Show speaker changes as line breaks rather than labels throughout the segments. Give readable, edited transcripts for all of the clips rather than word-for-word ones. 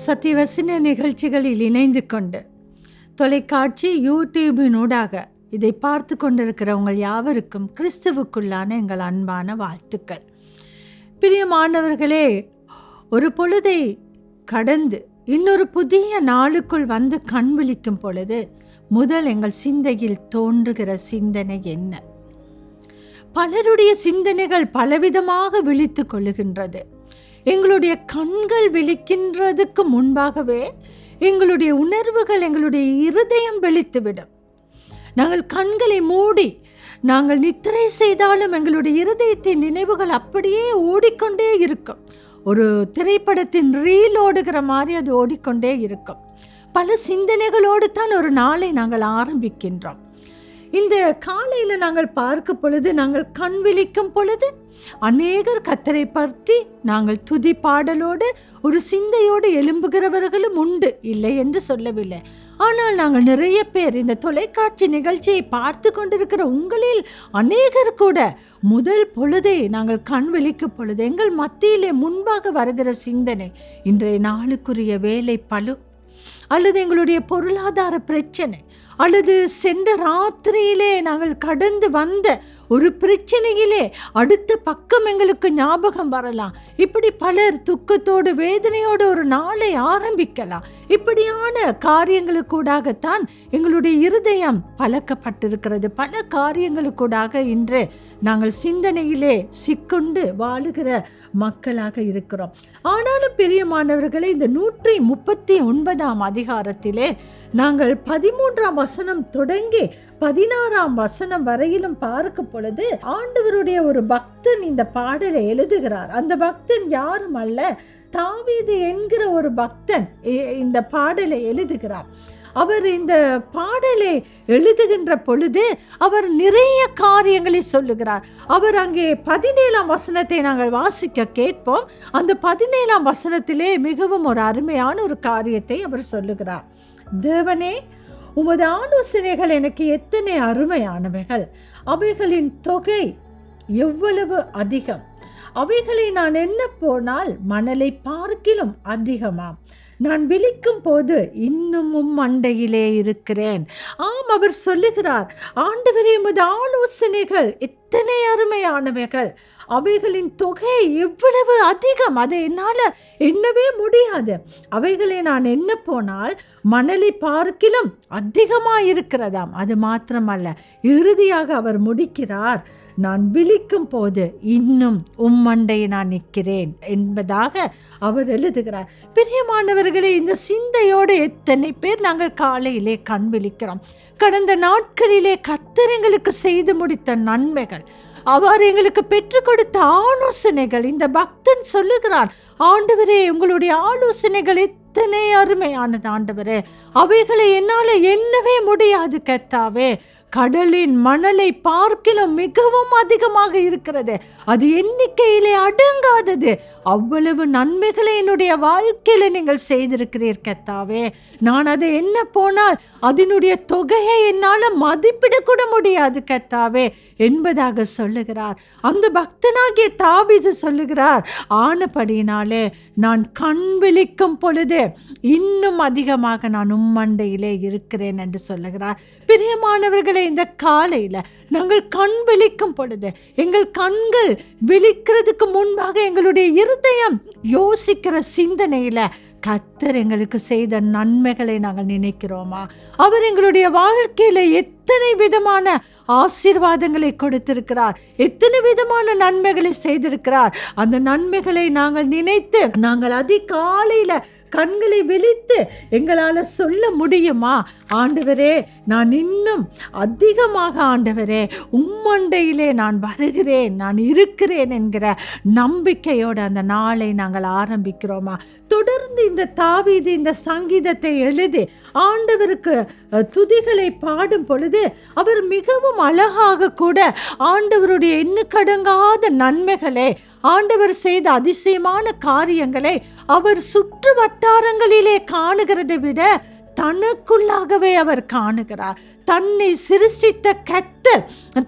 சத்தியவசன நிகழ்ச்சிகளில் இணைந்து கொண்டு தொலைக்காட்சி யூடியூபினூடாக இதை பார்த்து கொண்டிருக்கிற உங்கள் யாவருக்கும் கிறிஸ்துவுக்குள்ளான எங்கள் அன்பான வாழ்த்துக்கள். பிரியமானவர்களே, ஒரு பொழுதை கடந்து இன்னொரு புதிய நாளுக்குள் வந்து கண் விழிக்கும் பொழுது முதல் எங்கள் சிந்தையில் தோன்றுகிற சிந்தனை என்ன? பலருடைய சிந்தனைகள் பலவிதமாக விழித்து கொள்ளுகின்றது. எங்களுடைய கண்கள் விழிக்கின்றதுக்கு முன்பாகவே எங்களுடைய உணர்வுகள், எங்களுடைய இருதயம் விழித்துவிடும். நாங்கள் கண்களை மூடி நாங்கள் நித்திரை செய்தாலும் எங்களுடைய இருதயத்தின் நினைவுகள் அப்படியே ஓடிக்கொண்டே இருக்கும். ஒரு திரைப்படத்தின் ரீல் ஓடுகிற மாதிரி அது ஓடிக்கொண்டே இருக்கும். பல சிந்தனைகளோடு தான் ஒரு நாளை நாங்கள் ஆரம்பிக்கின்றோம். இந்த காலையில் நாங்கள் பார்க்கும் பொழுது, நாங்கள் கண் விழிக்கும் பொழுது அநேகர் கர்த்தரை பற்றி நாங்கள் துதி பாடலோடு ஒரு சிந்தையோடு எழும்புகிறவர்களும் உண்டு, இல்லை என்று சொல்லவில்லை. ஆனால் நாங்கள் நிறைய பேர் இந்த தொலைக்காட்சி நிகழ்ச்சியை பார்த்து கொண்டிருக்கிற உங்களில் அநேகர் கூட முதல் பொழுதை நாங்கள் கண் விழிக்கும் பொழுது எங்கள் மத்தியிலே முன்பாக வருகிற சிந்தனை இன்றைய நாளுக்குரிய வேலை பளு, அல்லது எங்களுடைய பொருளாதார பிரச்சனை, அல்லது சென்ற ராத்திரியிலே நாங்கள் கடந்து வந்த ஒரு பிரச்சனையிலே அடுத்த பக்கம் எங்களுக்கு ஞாபகம் வரலாம். இப்படி பலர் துக்கத்தோடு வேதனையோடு ஒரு நாளை ஆரம்பிக்கலாம். இப்படியான காரியங்களுக்கூடாகத்தான் எங்களுடைய இருதயம் பழக்கப்பட்டிருக்கிறது. பல காரியங்களுக்கூடாக இன்று நாங்கள் சிந்தனையிலே சிக்கொண்டு வாழுகிற மக்களாக இருக்கிறோம். ஆனாலும் பிரியமானவர்களே, இந்த 139ஆம் அதிகாரத்திலே நாங்கள் 13ஆம் வசனம் தொடங்கி 16ஆம் வசனம் வரையிலும் பார்க்கும் பொழுது ஆண்டவருடைய ஒரு பக்தன் இந்த பாடலை எழுதுகிறார். அந்த பக்தன் யாரும் அல்ல, தாவீது என்கிற ஒரு பக்தன் இந்த பாடலை எழுதுகிறார். அவர் இந்த பாடலை எழுதுகின்ற பொழுது அவர் நிறைய காரியங்களை சொல்லுகிறார். அவர் அங்கே 17ஆம் வசனத்தை நாங்கள் வாசிக்க கேட்போம். அந்த 17ஆம் வசனத்திலே மிகவும் ஒரு அருமையான ஒரு காரியத்தை அவர் சொல்லுகிறார். தேவனே, உமது ஆலோசனைகள் எனக்கு எத்தனை அருமையானவைகள், அவைகளின் தொகை எவ்வளவு அதிகம், அவைகளை நான் எண்ண போனால் மணலை பார்க்கிலும் அதிகமாம். நான் விழிக்கும் போது இன்னும் மண்டையிலே இருக்கிறேன். ஆம், அவர் சொல்லுகிறார், ஆண்டவரே, உமது ஆலோசனைகள் எத்தனை அருமையானவைகள், அவைகளின் தொகை எவ்வளவு அதிகம், அதை என்னால் எண்ணவே முடியாது. அவைகளை நான் எண்ண போனால் மணலை பார்க்கிலும் அதிகமாக இருக்கிறதாம். அது மாத்திரமல்ல, இறுதியாக அவர் முடிக்கிறார், நான் விழிக்கும் போது இன்னும் உம்மண்டையை நான் நிற்கிறேன் என்பதாக அவர் எழுதுகிறார். பிரியமானவர்களே, இந்த சிந்தையோடு எத்தனை பேர் நாங்கள் காலையிலே கண் விழிக்கிறோம்? கடந்த நாட்களிலே கர்த்தர் எங்களுக்கு செய்து முடித்த நன்மைகள், அவர் எங்களுக்கு பெற்றுக் கொடுத்த ஆலோசனைகள், இந்த பக்தன் சொல்லுகிறான், ஆண்டவரே, உங்களுடைய ஆலோசனைகள் எத்தனை அருமையானது ஆண்டவரே, அவைகளை என்னால் எண்ணவே முடியாது கர்த்தாவே. கடலின் மணலை பார்க்கிலும் மிகவும் அதிகமாக இருக்கிறது, அது எண்ணிக்கையிலே அடங்காதது. அவ்வளவு நன்மைகளை என்னுடைய வாழ்க்கையில நீங்கள் செய்திருக்கிறீர் கர்த்தாவே. நான் அதை என்ன போனால் அதனுடைய தொகையை என்னால் மதிப்பிட கூட முடியாது கர்த்தாவே என்பதாக சொல்லுகிறார். அந்த பக்தனாகிய தாவீது சொல்லுகிறார், ஆனபடியினாலே நான் கண் விழிக்கும் பொழுது இன்னும் அதிகமாக நான் உம்மண்டையிலே இருக்கிறேன் என்று சொல்லுகிறார். பிரியமானவர்களே, இந்த காலையில நாங்கள் கண் விழிக்கும் பொழுது எங்கள் கண்கள் விழிக்கிறதுக்கு முன்பாக எங்களுடைய இருதயம் யோசிக்கிற சிந்தனையில கர்த்தர் எங்களுக்கு செய்த நன்மைகளை நாங்கள் நினைக்கிறோமா? அவர் எங்களுடைய வாழ்க்கையில எத்தனை விதமான ஆசீர்வாதங்களை கொடுத்திருக்கிறார், எத்தனை விதமான நன்மைகளை செய்திருக்கிறார். அந்த நன்மைகளை நாங்கள் நினைத்து நாங்கள் அதிகாலையில கண்களை விழித்து எங்களால் சொல்ல முடியுமா? ஆண்டவரே, நான் இன்னும் அதிகமாக ஆண்டவரே உம்மண்டையிலே நான் வருகிறேன், நான் இருக்கிறேன் என்கிற நம்பிக்கையோடு அந்த நாளை நாங்கள் ஆரம்பிக்கிறோமா? தொடர்ந்து இந்த தாவீது இந்த சங்கீதத்தை எழுதி ஆண்டவருக்கு துதிகளை பாடும் பொழுது அவர் மிகவும் அழகாக கூட ஆண்டவருடைய எண்ணுக்கடங்காத நன்மைகளை, ஆண்டவர் செய்த அதிசயமான காரியங்களை அவர் சுற்று வட்டாரங்களிலே காணுகிறதை விட தனக்குள்ளாகவே அவர் காணுகிறார். தன்னை சிருஷ்டித்த கர்த்தர்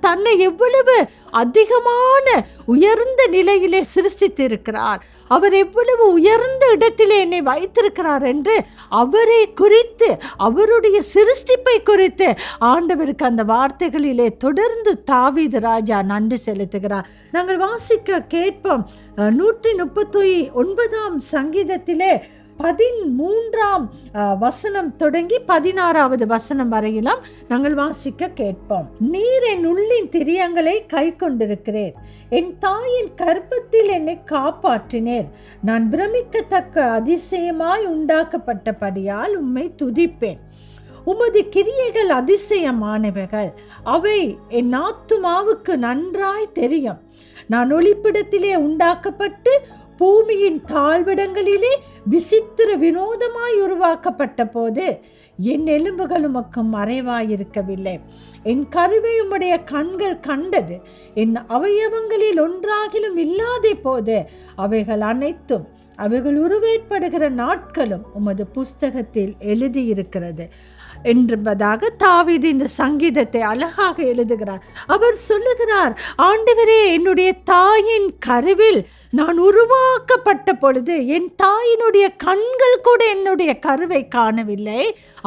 தன்னை எவ்வளவு அதிகமான உயர்ந்த நிலையிலே சிருஷ்டித்து இருக்கிறார், அவர் எவ்வளவு உயர்ந்த இடத்திலே என்னை வைத்திருக்கிறார் என்று அவரை குறித்து, அவருடைய சிருஷ்டிப்பை குறித்து ஆண்டவருக்கு அந்த வார்த்தைகளிலே தொடர்ந்து தாவீது ராஜா நன்றி செலுத்துகிறார். நாங்கள் வாசிக்க கேட்போம். 139 சங்கீதத்திலே 13 வசனம் தொடங்கி 16 வசனம் வரையிலும் நாங்கள் வாசிக்க கேட்போம். நீர் என் உள்ளின் திரியங்களை கை கொண்டிருக்கிறேன், என் தாயின் கர்ப்பத்தில் என்னை காப்பாற்றினேர். நான் பிரமிக்கத்தக்க அதிசயமாய் உண்டாக்கப்பட்டபடியால் உம்மை துதிப்பேன். உமது கிரியைகள் அதிசயமானவைகள், அவை என் ஆத்துமாவுக்கு நன்றாய் தெரியும். நான் ஒளிப்பிடத்திலே உண்டாக்கப்பட்டு பூமியின் தாழ்விடங்களிலே விசித்திர வினோதமாய் உருவாக்கப்பட்ட போது என் எலும்புகள் உமக்கு மறைவாயிருக்கவில்லை. என் கருவை உம்முடைய கண்கள் கண்டது. என் அவயவங்களில் ஒன்றாகிலும் இல்லாதே போது அவைகள் அனைத்தும், அவைகள் உருவேற்படுகிற நாட்களும் உமது புஸ்தகத்தில் எழுதியிருக்கிறது என்பதாக தாவீது இந்த சங்கீதத்தை அழகாக எழுதுகிறார். அவர் சொல்லுகிறார், ஆண்டவரே, என்னுடைய தாயின் கருவில் நான் உருவாக்கப்பட்ட பொழுது என் தாயினுடைய கண்கள் கூட என்னுடைய கருவை காணவில்லை,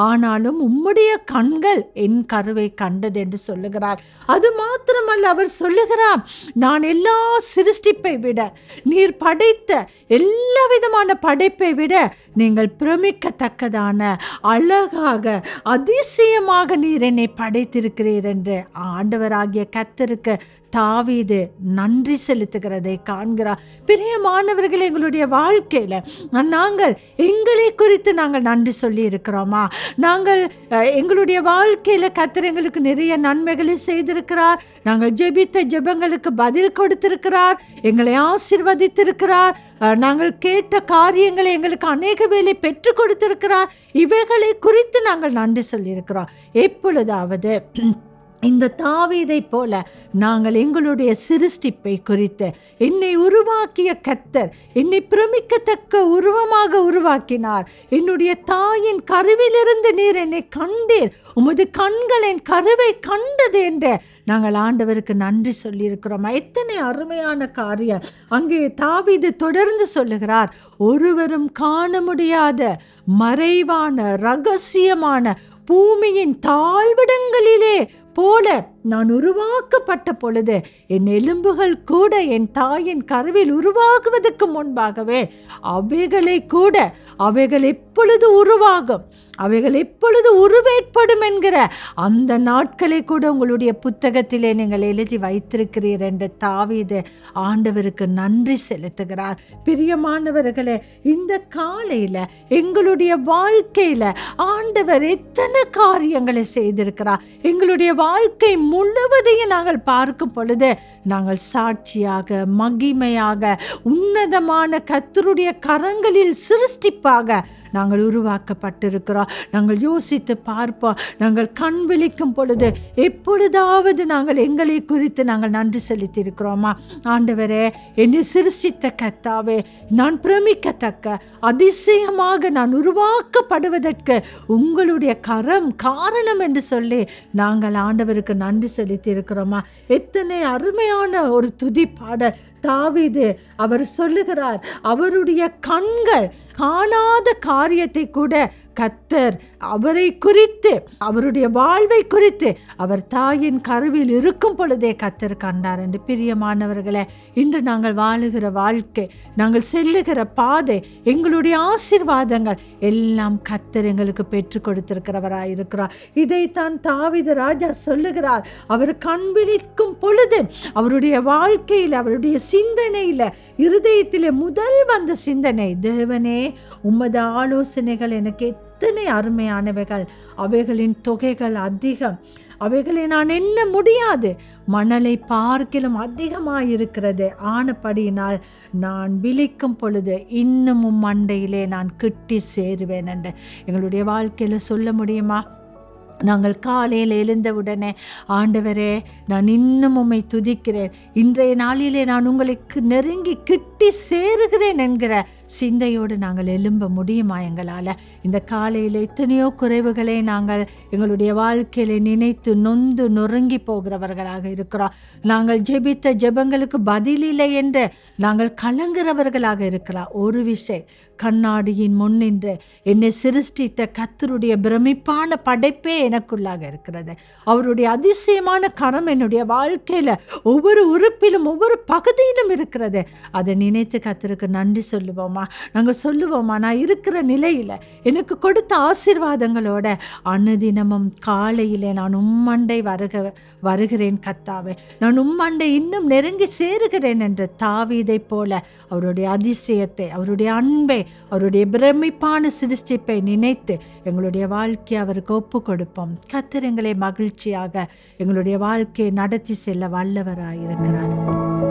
ஆனாலும் உம்முடைய கண்கள் என் கருவை கண்டது என்று சொல்லுகிறார். அது மாத்திரமல்ல, அவர் சொல்லுகிறார், நான் எல்லா சிருஷ்டிப்பை விட, நீர் படைத்த எல்லா விதமான படைப்பை விட நீங்கள் பிரமிக்கத்தக்கதான அழகாக அதிசயமாக நீர் என்னை படைத்திருக்கிறீர் என்று ஆண்டவராகிய கர்த்தருக்கு தாவீது நன்றி செலுத்துகிறதை காண்கிறார். பிரியமானவர்கள், எங்களுடைய வாழ்க்கையில் நாங்கள் எங்களை குறித்து நாங்கள் நன்றி சொல்லி இருக்கிறோமா? நாங்கள் எங்களுடைய வாழ்க்கையில் கர்த்தர் எங்களுக்கு நிறைய நன்மைகளை செய்திருக்கிறார். நாங்கள் ஜெபித்த ஜெபங்களுக்கு பதில் கொடுத்திருக்கிறார், எங்களை ஆசீர்வதித்திருக்கிறார், நாங்கள் கேட்ட காரியங்களை எங்களுக்கு அநேக வேளை பெற்றுக் கொடுத்திருக்கிறார். இவைகளை குறித்து நாங்கள் நன்றி சொல்லியிருக்கிறோம். எப்பொழுதாவது இந்த தாவீதை போல நாங்கள் எங்களுடைய சிருஷ்டிப்பை குறித்து, என்னை உருவாக்கிய கர்த்தர் என்னை பிரமிக்கத்தக்க உருவமாக உருவாக்கினார், என்னுடைய தாயின் கருவிலிருந்து நீர் என்னை கண்டீர், உமது கண்கள் என் கருவை கண்டது என்று நாங்கள் ஆண்டவருக்கு நன்றி சொல்லியிருக்கிறோம். எத்தனை அருமையான காரியம் அங்கே தாவீது தொடர்ந்து சொல்லுகிறார். ஒருவரும் காண முடியாத மறைவான ரகசியமான பூமியின் தாழ்விடங்களிலே போல நான் உருவாக்கப்பட்ட பொழுது என் எலும்புகள் கூட என் தாயின் கருவில் உருவாகுவதற்கு முன்பாகவே அவைகள் எப்பொழுது உருவாகும், அவைகள் எப்பொழுது உருவேற்படும் என்கிற அந்த நாட்களை கூட உங்களுடைய புத்தகத்திலே நீங்கள் எழுதி வைத்திருக்கிறீர் என்று தாவீது ஆண்டவருக்கு நன்றி செலுத்துகிறார். பிரியமானவர்களே, இந்த காலையில் எங்களுடைய வாழ்க்கையில் ஆண்டவர் எத்தனை காரியங்களை செய்திருக்கிறார். எங்களுடைய வாழ்க்கை முழுவதையும் நாங்கள் பார்க்கும் பொழுது நாங்கள் சாட்சியாக, மகிமையாக, உன்னதமான கர்த்தருடைய கரங்களில் சிருஷ்டிப்பாக நாங்கள் உருவாக்கப்பட்டிருக்கிறோம். நாங்கள் யோசித்து பார்ப்போம். நாங்கள் கண் விழிக்கும் பொழுது எப்பொழுதாவது நாங்கள் எங்களை குறித்து நாங்கள் நன்றி செலுத்தி இருக்கிறோமா? ஆண்டவரே, என்னை சிருஷ்டித்த கர்த்தாவே, நான் பிரமிக்கத்தக்க அதிசயமாக நான் உருவாக்கப்படுவதற்கு உங்களுடைய கரம் காரணம் என்று சொல்லி நாங்கள் ஆண்டவருக்கு நன்றி செலுத்தி இருக்கிறோமா? எத்தனை அருமையான ஒரு துதி பாடல் தாவீது அவர் சொல்லுகிறார். அவருடைய கண்கள் காணாத காரியத்தை கூட கர்த்தர் அவரை குறித்து, அவருடைய வாழ்வை குறித்து அவர் தாயின் கருவில் இருக்கும் பொழுதே கர்த்தர் கண்டார் என்று. பிரியமானவர்களே, இன்று நாங்கள் வாழுகிற வாழ்க்கை, நாங்கள் செல்லுகிற பாதை, எங்களுடைய ஆசீர்வாதங்கள் எல்லாம் கர்த்தர் எங்களுக்கு பெற்றுக் கொடுத்திருக்கிறவராய் இருக்கிறார். இதைத்தான் தாவீது ராஜா சொல்லுகிறார். அவர் கண் விழிக்கும் பொழுது அவருடைய வாழ்க்கையில், அவருடைய சிந்தனையில், இருதயத்தில் முதல் வந்த சிந்தனை, தேவனே, உமது ஆலோசனைகள் எனக்கு எத்தனை அருமையானவைகள், அவைகளின் தொகைகள் அதிகம், அவைகளை நான் எண்ண முடியாது, மணலை பார்க்கிலும் அதிகமாயிருக்கிறது. ஆனபடியினால் நான் விழிக்கும் பொழுது இன்னமும் மண்டையிலே நான் கிட்டி சேருவேன் என்று எங்களுடைய வாழ்க்கையில் சொல்ல முடியுமா? நாங்கள் காலையில் எழுந்தவுடனே, ஆண்டவரே நான் இன்னும் உம்மை துதிக்கிறேன், இன்றைய நாளிலே நான் உங்களுக்கு நெருங்கி கிட்டி சேருகிறேன் என்கிற சிந்தையோடு நாங்கள் எழும்ப முடியுமா எங்களால்? இந்த காலையில் எத்தனையோ குறைவுகளை நாங்கள் எங்களுடைய வாழ்க்கையில் நினைத்து நொந்து நொறுங்கி போகிறவர்களாக இருக்கிறோம். நாங்கள் ஜெபித்த ஜெபங்களுக்கு பதிலில்லை என்று நாங்கள் கலங்குறவர்களாக இருக்கலாம். ஒரு விசை கண்ணாடியின் முன்னின்று என்னை சிருஷ்டித்த கர்த்தருடைய பிரமிப்பான படைப்பே எனக்குள்ளாக இருக்கிறது. அவருடைய அதிசயமான கரம் என்னுடைய வாழ்க்கையில் ஒவ்வொரு உறுப்பிலும் ஒவ்வொரு பகுதியிலும் இருக்கிறது. அதை நினைத்து கர்த்தருக்கு நன்றி சொல்லுவோமா? நாங்கள் சொல்லுவோமா, நான் இருக்கிற நிலையில் எனக்கு கொடுத்த ஆசீர்வாதங்களோட அனுதினமும் காலையிலே நான் உம்மண்டை வருகிறேன் கர்த்தாவே, நான் உம்மண்டை இன்னும் நெருங்கி சேருகிறேன் என்று தாவீதை போல அவருடைய அதிசயத்தை, அவருடைய அன்பை, அவருடைய பிரமிப்பான சிருஷ்டிப்பை நினைத்து எங்களுடைய வாழ்க்கையை அவருக்கு ஒப்பு கொடுப்போம். கர்த்தர் எங்களை மகிழ்ச்சியாக எங்களுடைய வாழ்க்கையை நடத்தி செல்ல வல்லவராயிருக்கிறார்.